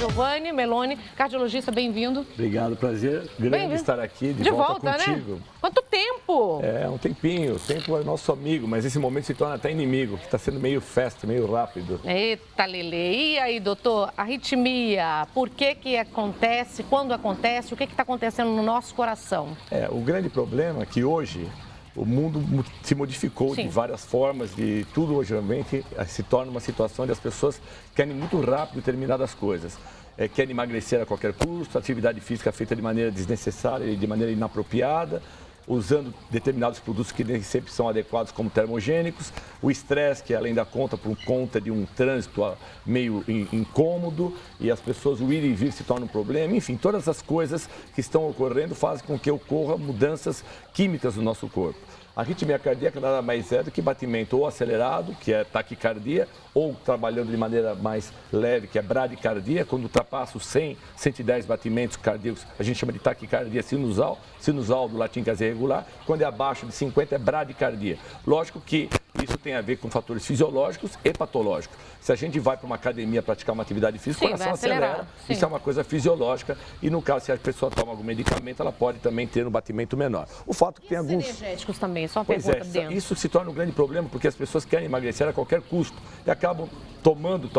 Giovanni Meloni, cardiologista, bem-vindo. Obrigado, prazer. Grande estar aqui de volta contigo. Né? Quanto tempo? É, um tempinho. O tempo é nosso amigo, mas esse momento se torna até inimigo, que está sendo meio fast, meio rápido. Eita, Lele. E aí, doutor, arritmia, por que acontece, quando acontece, o que está acontecendo no nosso coração? O grande problema é que hoje o mundo se modificou de várias formas e tudo hoje realmente se torna uma situação onde as pessoas querem muito rápido determinadas coisas. Querem emagrecer a qualquer custo, atividade física feita de maneira desnecessária e de maneira inapropriada, usando determinados produtos que nem sempre são adequados como termogênicos, o estresse que além da conta por conta de um trânsito meio incômodo e as pessoas o ir e vir se torna um problema, enfim, todas as coisas que estão ocorrendo fazem com que ocorram mudanças químicas no nosso corpo. A arritmia cardíaca nada mais é do que batimento ou acelerado, que é taquicardia, ou trabalhando de maneira mais leve, que é bradicardia, quando ultrapassa os 100, 110 batimentos cardíacos, a gente chama de taquicardia sinusal, sinusal do latim quer dizer regular, quando é abaixo de 50 é bradicardia. Lógico que isso tem a ver com fatores fisiológicos e patológicos. Se a gente vai para uma academia praticar uma atividade física, o coração acelera, isso é uma coisa fisiológica e no caso, se a pessoa toma algum medicamento, ela pode também ter um batimento menor. O fato que tem alguns energéticos também, só uma pergunta dentro. Isso se torna um grande problema porque as pessoas querem emagrecer a qualquer custo e acabam tomando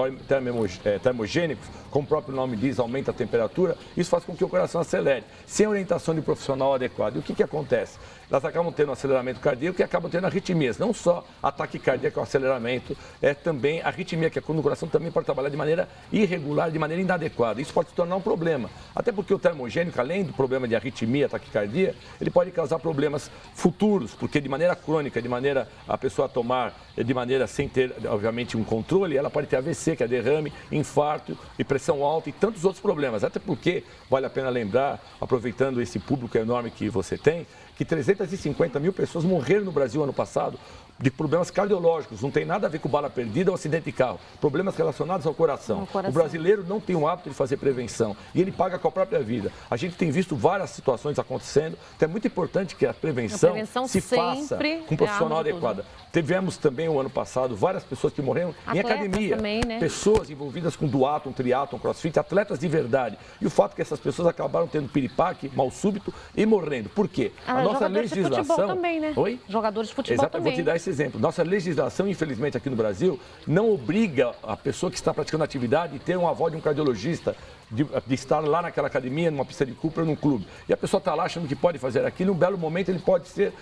termogênicos, como o próprio nome diz, aumenta a temperatura, isso faz com que o coração acelere, sem orientação de profissional adequado. E o que acontece? Elas acabam tendo um aceleramento cardíaco e acabam tendo arritmias, não só ataque cardíaco, é o aceleramento, é também a arritmia, que é quando o coração também pode trabalhar de maneira irregular, de maneira inadequada. Isso pode se tornar um problema, até porque o termogênico, além do problema de arritmia, taquicardia, ele pode causar problemas futuros, porque de maneira crônica, de maneira a pessoa tomar, de maneira sem ter, obviamente, um controle, ela pode ter AVC, que é derrame, infarto e pressão alta e tantos outros problemas. Até porque, vale a pena lembrar, aproveitando esse público enorme que você tem, que 350 mil pessoas morreram no Brasil ano passado de problemas cardiológicos, não tem nada a ver com bala perdida ou acidente de carro, problemas relacionados ao coração. O brasileiro não tem o hábito de fazer prevenção e ele paga com a própria vida. A gente tem visto várias situações acontecendo, então é muito importante que a prevenção se faça com um profissional adequado. Tivemos também o ano passado várias pessoas que morreram em academia, também, né? Pessoas envolvidas com duatlon, triatlon, crossfit, atletas de verdade. E o fato é que essas pessoas acabaram tendo piripaque, mal súbito e morrendo. Por quê? A nossa legislação... De futebol também, né? Oi? Jogadores de futebol Exato, também. Eu vou te dar esse exemplo. Nossa legislação, infelizmente, aqui no Brasil, não obriga a pessoa que está praticando atividade a ter uma avó de um cardiologista, de estar lá naquela academia, numa pista de Cooper ou num clube. E a pessoa está lá achando que pode fazer aquilo, num belo momento ele pode ser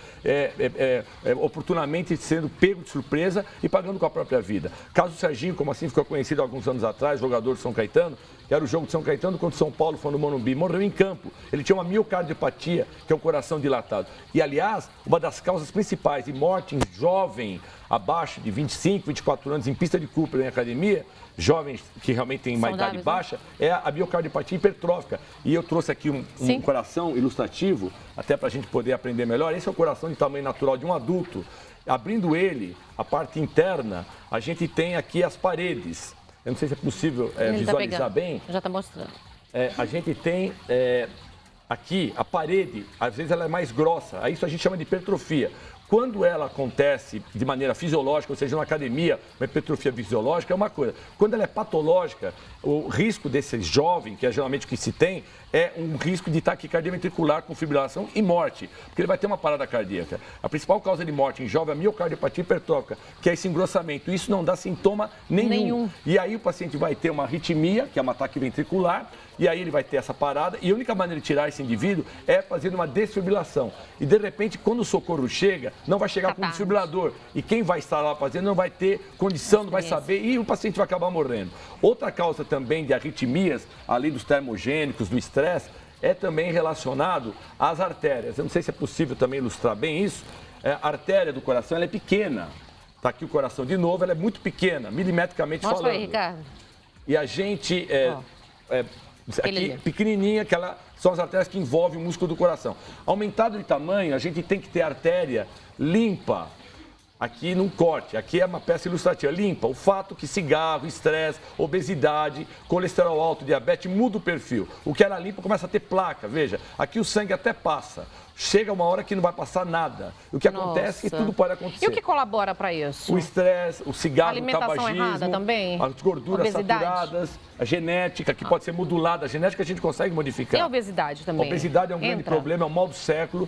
oportunamente sendo pego de surpresa e pagando com a própria vida. Caso Serginho, como assim ficou conhecido há alguns anos atrás, jogador de São Caetano, que era o jogo de São Caetano contra o São Paulo, foi no Morumbi, morreu em campo. Ele tinha uma miocardiopatia, que é um coração dilatado. E, aliás, uma das causas principais de morte em jovem, abaixo de 25, 24 anos, em pista de Cooper, em academia, jovens que realmente têm uma idade baixa, é a miocardiopatia hipertrófica. E eu trouxe aqui um coração ilustrativo, até para a gente poder aprender melhor. Esse é o coração de tamanho natural de um adulto. Abrindo ele, a parte interna, a gente tem aqui as paredes. Eu não sei se é possível visualizar bem. Já está mostrando. A gente tem aqui a parede, às vezes ela é mais grossa. Aí isso a gente chama de hipertrofia. Quando ela acontece de maneira fisiológica, ou seja, na academia, uma hipertrofia fisiológica é uma coisa. Quando ela é patológica, o risco desse jovem, que é geralmente o que se tem, é um risco de taquicardia ventricular com fibrilação e morte, porque ele vai ter uma parada cardíaca. A principal causa de morte em jovem é a miocardiopatia hipertrófica, que é esse engrossamento. Isso não dá sintoma nenhum. E aí o paciente vai ter uma arritmia, que é um ataque ventricular, e aí ele vai ter essa parada, e a única maneira de tirar esse indivíduo é fazendo uma desfibrilação. E de repente, quando o socorro chega, não vai chegar com o desfibrilador. E quem vai estar lá fazendo não vai ter condição, não vai saber, e o paciente vai acabar morrendo. Outra causa também de arritmias, além dos termogênicos, do estresse, é também relacionado às artérias. Eu não sei se é possível também ilustrar bem isso. A artéria do coração ela é pequena. Está aqui o coração de novo, ela é muito pequena, milimetricamente falando. Mostra aí, Ricardo. E a gente... aqui, pequenininha, são as artérias que envolvem o músculo do coração. Aumentado de tamanho, a gente tem que ter a artéria limpa. Aqui num corte, aqui é uma peça ilustrativa, limpa. O fato que cigarro, estresse, obesidade, colesterol alto, diabetes, muda o perfil. O que era limpo começa a ter placa, veja, aqui o sangue até passa. chega uma hora que não vai passar nada. O que acontece é que tudo pode acontecer. E o que colabora para isso? O estresse, o cigarro, o tabagismo, errada também? as gorduras saturadas, a genética, que pode ser modulada. A genética a gente consegue modificar. E a obesidade também? A obesidade é um grande problema, é o mal do século.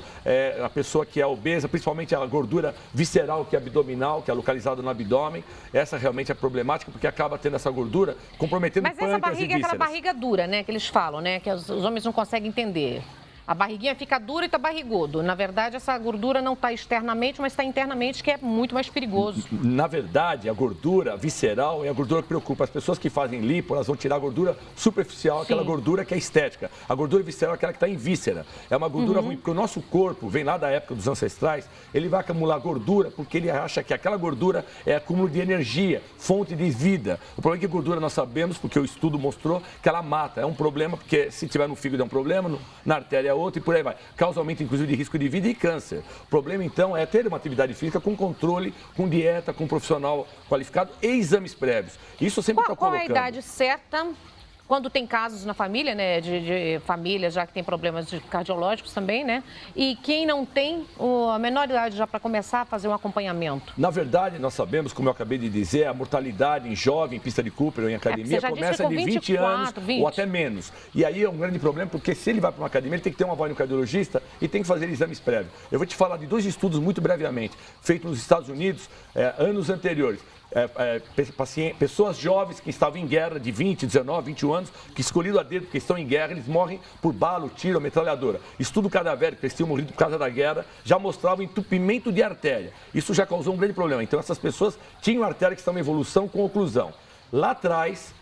A pessoa que é obesa, principalmente a gordura visceral, que é abdominal, que é localizada no abdômen, essa realmente é problemática, porque acaba tendo essa gordura comprometendo pâncreas e vísceras. Mas essa barriga é aquela barriga dura, né, que eles falam, né, que os homens não conseguem entender. A barriguinha fica dura e está barrigudo. Na verdade, essa gordura não está externamente, mas está internamente, que é muito mais perigoso. Na verdade, a gordura visceral é a gordura que preocupa. As pessoas que fazem lipo, elas vão tirar a gordura superficial, aquela gordura que é estética. A gordura visceral é aquela que está em víscera. É uma gordura ruim, porque o nosso corpo, vem lá da época dos ancestrais, ele vai acumular gordura porque ele acha que aquela gordura é acúmulo de energia, fonte de vida. O problema é que a gordura nós sabemos, porque o estudo mostrou, que ela mata. É um problema, porque se tiver no fígado é um problema, na artéria outra e por aí vai. Causa aumento, inclusive, de risco de vida e câncer. O problema, então, é ter uma atividade física com controle, com dieta, com um profissional qualificado e exames prévios. Isso sempre está colocando. Qual é a idade certa? Quando tem casos na família, né, de famílias já que tem problemas cardiológicos também, né? E quem não tem a menor idade já para começar a fazer um acompanhamento? Na verdade, nós sabemos, como eu acabei de dizer, a mortalidade em jovem, em pista de Cooper ou em academia, começa de 20 anos ou até menos. E aí é um grande problema, porque se ele vai para uma academia, ele tem que ter uma voz no cardiologista e tem que fazer exames prévios. Eu vou te falar de 2 estudos muito brevemente, feitos nos Estados Unidos, anos anteriores. Pessoas jovens que estavam em guerra de 20, 19, 21 anos, que escolhido a dedo porque estão em guerra, eles morrem por bala, tiro, metralhadora. Estudo cadavérico, que eles tinham morrido por causa da guerra, já mostrava entupimento de artéria. Isso já causou um grande problema. Então essas pessoas tinham artéria que estava em evolução com oclusão. Lá atrás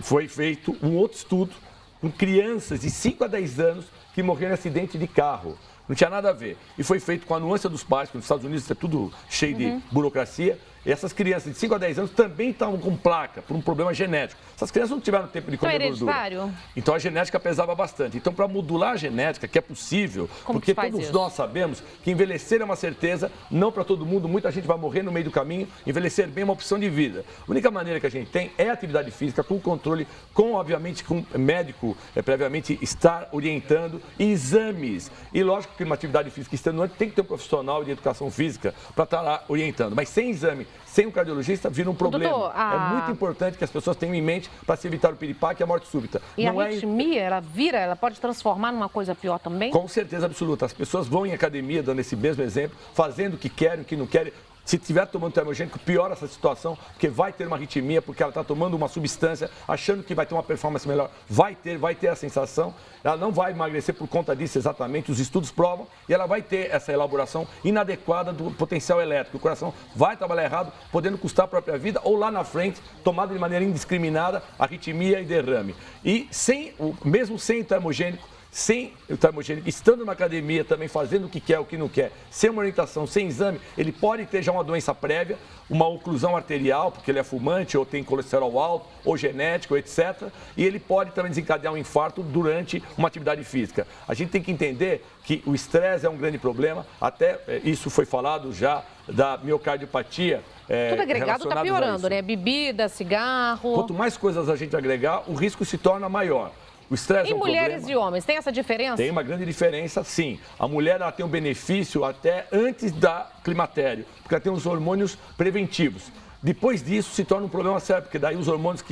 foi feito um outro estudo com crianças de 5 a 10 anos que morreram em acidente de carro. Não tinha nada a ver. E foi feito com a anuência dos pais, porque nos Estados Unidos é tudo cheio de burocracia. E essas crianças de 5 a 10 anos também estavam com placa, por um problema genético. Essas crianças não tiveram tempo de comer gordura. Então a genética pesava bastante. Então, para modular a genética, que é possível, porque todos nós sabemos que envelhecer é uma certeza, não para todo mundo, muita gente vai morrer no meio do caminho. Envelhecer bem é uma opção de vida. A única maneira que a gente tem é atividade física, com controle, obviamente, com médico previamente estar orientando, e exames. E lógico que uma atividade física extenuante tem que ter um profissional de educação física para estar lá orientando. Mas sem exame, sem um cardiologista, vira um problema. Doutor, É muito importante que as pessoas tenham em mente para se evitar o piripaque e a morte súbita. E a arritmia, ela pode transformar numa coisa pior também? Com certeza absoluta. As pessoas vão em academia, dando esse mesmo exemplo, fazendo o que querem, o que não querem. Se estiver tomando termogênico, piora essa situação, porque vai ter uma arritmia, porque ela está tomando uma substância, achando que vai ter uma performance melhor. Vai ter a sensação, ela não vai emagrecer por conta disso exatamente, os estudos provam, e ela vai ter essa elaboração inadequada do potencial elétrico. O coração vai trabalhar errado, podendo custar a própria vida, ou lá na frente, tomado de maneira indiscriminada, arritmia e derrame. E mesmo sem o termogênico, sem o termogênico, estando na academia também fazendo o que quer, o que não quer, sem uma orientação, sem exame, ele pode ter já uma doença prévia, uma oclusão arterial, porque ele é fumante, ou tem colesterol alto, ou genético, etc. E ele pode também desencadear um infarto durante uma atividade física. A gente tem que entender que o estresse é um grande problema, até isso foi falado já da miocardiopatia. Tudo agregado está piorando, né? Bebida, cigarro. Quanto mais coisas a gente agregar, o risco se torna maior. O estresse é um mulheres problema. E homens, tem essa diferença? Tem uma grande diferença, sim. A mulher ela tem um benefício até antes da climatério, porque ela tem os hormônios preventivos. Depois disso, se torna um problema sério, porque daí os hormônios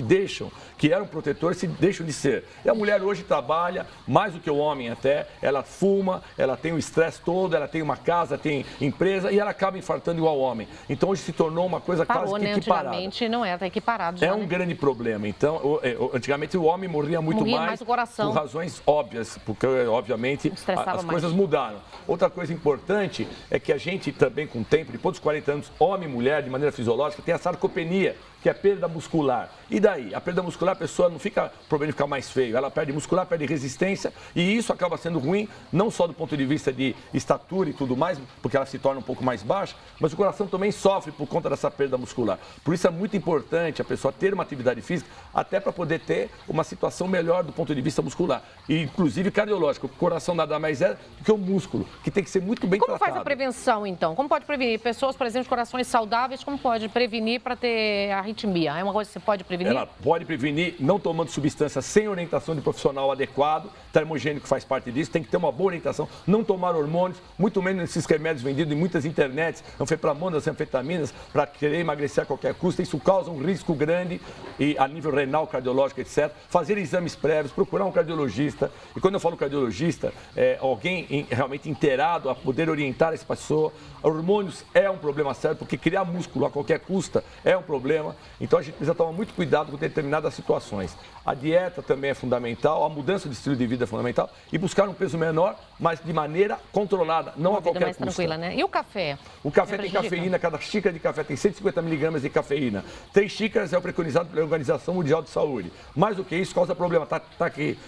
que eram protetores, se deixam de ser. E a mulher hoje trabalha, mais do que o homem até, ela fuma, ela tem o estresse todo, ela tem uma casa, tem empresa, e ela acaba infartando igual ao homem. Então, hoje se tornou uma coisa quase que equiparada. Antigamente não era, está equiparado já, É um grande problema. Então, antigamente o homem morria muito mais o coração. por razões óbvias, porque, obviamente, as coisas mudaram. Outra coisa importante é que a gente também, com o tempo, depois dos 40 anos, homem e mulher, de maneira fisiológica, tem a sarcopenia, que é a perda muscular. E daí? A perda muscular, a pessoa não fica problema de ficar mais feio, ela perde muscular, perde resistência, e isso acaba sendo ruim, não só do ponto de vista de estatura e tudo mais, porque ela se torna um pouco mais baixa, mas o coração também sofre por conta dessa perda muscular. Por isso é muito importante a pessoa ter uma atividade física, até para poder ter uma situação melhor do ponto de vista muscular, e inclusive cardiológico. O coração nada mais é do que o músculo, que tem que ser muito bem tratado. Como faz a prevenção, então? Como pode prevenir? Pessoas, por exemplo, de corações saudáveis, como pode prevenir prevenir para ter arritmia? É uma coisa que você pode prevenir? Ela pode prevenir não tomando substância sem orientação de profissional adequado. Termogênico faz parte disso, tem que ter uma boa orientação, não tomar hormônios, muito menos esses remédios vendidos em muitas internets, anfetaminonas, anfetaminas, para querer emagrecer a qualquer custo. Isso causa um risco grande e a nível renal, cardiológico, etc. Fazer exames prévios, procurar um cardiologista. E quando eu falo cardiologista, é alguém realmente inteirado a poder orientar essa pessoa. Hormônios é um problema sério, porque criar músculo a qualquer custa é um problema. Então a gente precisa tomar muito cuidado com determinadas situações. A dieta também é fundamental, a mudança de estilo de vida é fundamental e buscar um peso menor, mas de maneira controlada, não a qualquer mais custo. Tranquila, né? E o café? O café tem cafeína, cada xícara de café tem 150 miligramas de cafeína. 3 xícaras é o preconizado pela Organização Mundial de Saúde. Mais do que isso, causa problema,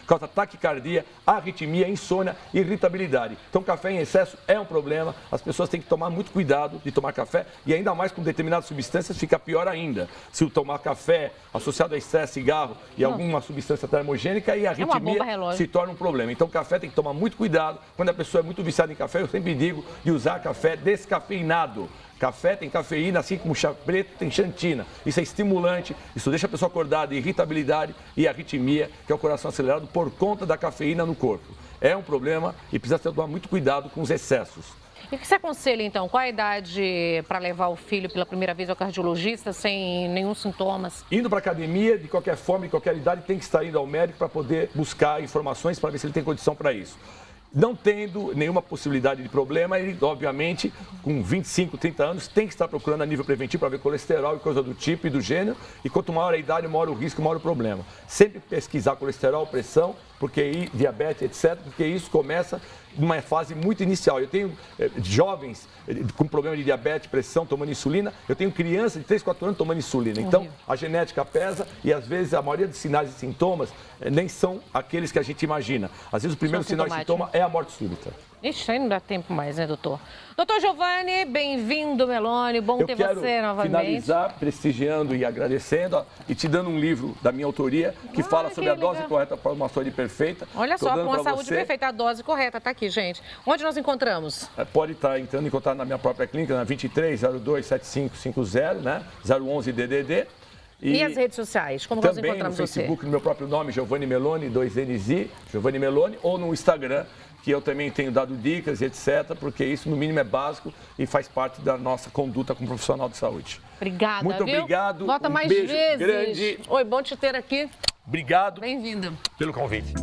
causa taquicardia, arritmia, insônia e irritabilidade. Então, café em excesso é um problema, as pessoas têm que tomar muito cuidado de tomar café e ainda mais com determinadas substâncias fica pior ainda. Se tomar café associado a estresse, cigarro e alguma substância termogênica e a arritmia se torna um problema. Então, café tem que tomar muito cuidado. Quando a pessoa é muito viciada em café, eu sempre digo de usar café descafeinado. Café tem cafeína, assim como chá preto tem xantina. Isso é estimulante, isso deixa a pessoa acordada, irritabilidade e arritmia, que é o coração acelerado por conta da cafeína no corpo. É um problema e precisa tomar muito cuidado com os excessos. E o que você aconselha, então? Qual a idade para levar o filho pela primeira vez ao cardiologista sem nenhum sintomas? Indo para a academia, de qualquer forma, de qualquer idade, tem que estar indo ao médico para poder buscar informações para ver se ele tem condição para isso. Não tendo nenhuma possibilidade de problema, ele, obviamente, com 25, 30 anos, tem que estar procurando a nível preventivo para ver colesterol e coisa do tipo e do gênero. E quanto maior a idade, maior o risco, maior o problema. Sempre pesquisar colesterol, pressão, diabetes, etc., porque isso começa numa fase muito inicial. Eu tenho jovens com problema de diabetes, pressão, tomando insulina. Eu tenho crianças de 3, 4 anos tomando insulina. Então, a genética pesa e, às vezes, a maioria dos sinais e sintomas nem são aqueles que a gente imagina. Às vezes, o primeiro sinal e sintoma é a morte súbita. Ixi, aí não dá tempo mais, né, doutor? Doutor Giovanni, bem-vindo, Meloni. Bom ter você novamente. Finalizar prestigiando e agradecendo e te dando um livro da minha autoria que fala sobre a dose correta para uma saúde perfeita. Olha só, com a saúde perfeita, a dose correta está aqui, gente. Onde nós encontramos? Pode estar entrando em contato na minha própria clínica, na 23027550, né? 011-DDD. E as redes sociais? Como nós encontramos você? Também no Facebook, no meu próprio nome, Giovanni Meloni, 2NZ, Giovanni Meloni, ou no Instagram, que eu também tenho dado dicas e etc., porque isso, no mínimo, é básico e faz parte da nossa conduta como profissional de saúde. Obrigada, muito obrigado. Volta mais beijo vezes. Grande. Oi, bom te ter aqui. Obrigado. Bem-vindo. Pelo convite.